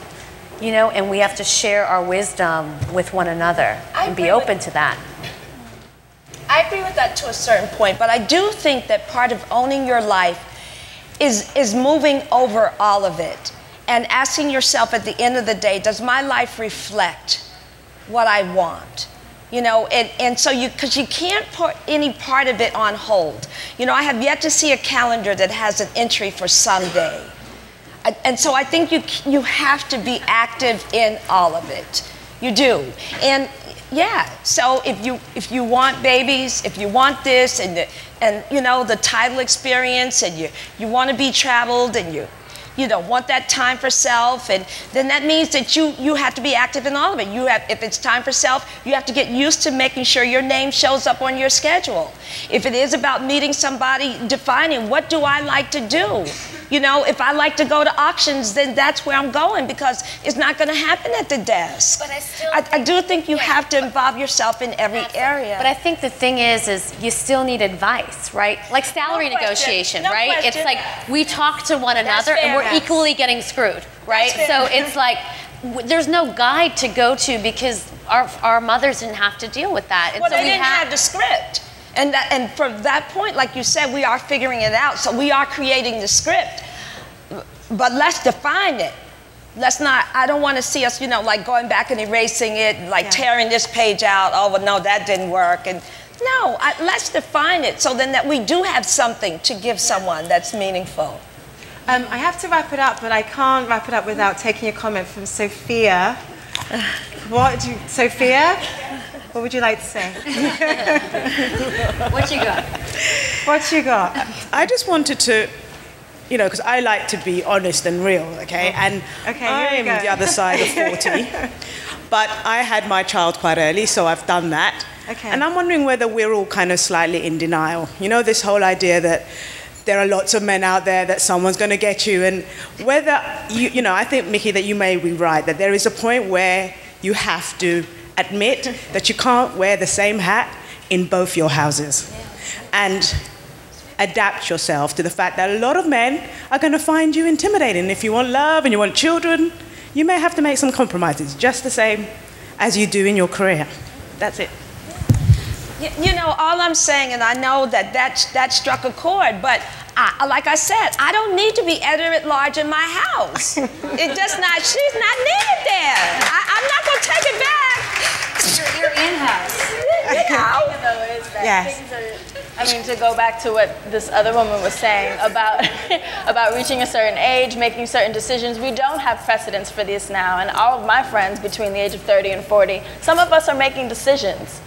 and we have to share our wisdom with one another and be open to that. I agree with that to a certain point, but I do think that part of owning your life is moving over all of it and asking yourself at the end of the day, does my life reflect what I want? And so because you can't put any part of it on hold. I have yet to see a calendar that has an entry for someday. And so I think you have to be active in all of it. You do. And so if you want babies, if you want this, and the tidal experience, and you want to be traveled, and you want that time for self, and then that means that you have to be active in all of it. If it's time for self, you have to get used to making sure your name shows up on your schedule. If it is about meeting somebody, defining what do I like to do. If I like to go to auctions, then that's where I'm going, because it's not going to happen at the desk. But I do think you have to involve yourself in every area. But I think the thing is you still need advice, right? Like salary negotiation, right? It's like we talk to one another and we're equally getting screwed, right? So it's like there's no guide to go to, because our mothers didn't have to deal with that. And so they didn't have the script. And from that point, like you said, we are figuring it out. So we are creating the script. But let's define it. Let's not, I don't want to see us, like going back and erasing it, like tearing this page out. Oh, well, no, that didn't work. And no, let's define it so then that we do have something to give someone that's meaningful. I have to wrap it up, but I can't wrap it up without taking a comment from Sophia. Sophia? What would you like to say? What you got? What you got? I just wanted to, because I like to be honest and real, okay? And I'm the other side of 40. But I had my child quite early, so I've done that. Okay. And I'm wondering whether we're all kind of slightly in denial. This whole idea that there are lots of men out there, that someone's going to get you, and whether, I think, Mikki, that you may be right, that there is a point where you have to admit that you can't wear the same hat in both your houses. And adapt yourself to the fact that a lot of men are going to find you intimidating. If you want love and you want children, you may have to make some compromises, just the same as you do in your career. That's it. All I'm saying, and I know that struck a chord, but like I said, I don't need to be editor-at-large in my house. She's not needed there. I'm not going to take it back. You're in-house. Yes. To go back to what this other woman was saying about about reaching a certain age, making certain decisions, we don't have precedents for this now. And all of my friends between the age of 30 and 40, some of us are making decisions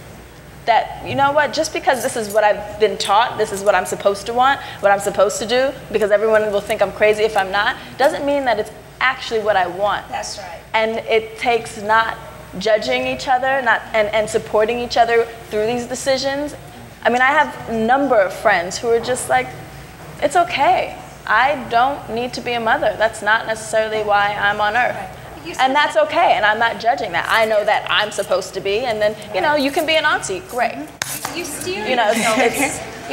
that, just because this is what I've been taught, this is what I'm supposed to want, what I'm supposed to do, because everyone will think I'm crazy if I'm not, doesn't mean that it's actually what I want. That's right. And it takes not judging each other and supporting each other through these decisions. I have a number of friends who are just like, it's okay. I don't need to be a mother. That's not necessarily why I'm on earth. And that's okay, and I'm not judging that. I know that I'm supposed to be, and then, you can be an auntie, great. You steer you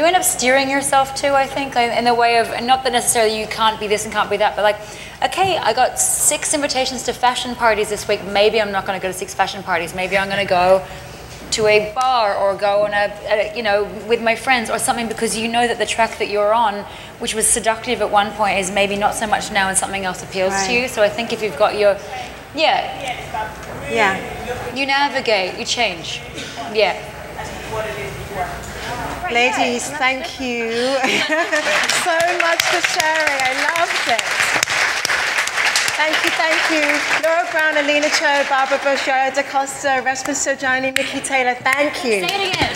end up steering yourself too, I think, in the way of, and not that necessarily you can't be this and can't be that, but like, okay, I got 6 invitations to fashion parties this week. Maybe I'm not going to go to 6 fashion parties. Maybe I'm going to go to a bar or go on with my friends or something, because you know that the track that you're on, which was seductive at one point, is maybe not so much now and something else appeals to you. So I think if you've got your, you navigate, you change. Yeah. Ladies, thank you so much for sharing. I loved it. Thank you. Laura Brown, Alina Cho, Barbara Bush, Yaya, Costa, Reshma, Saujani, Mikki Taylor, thank you. Say it again.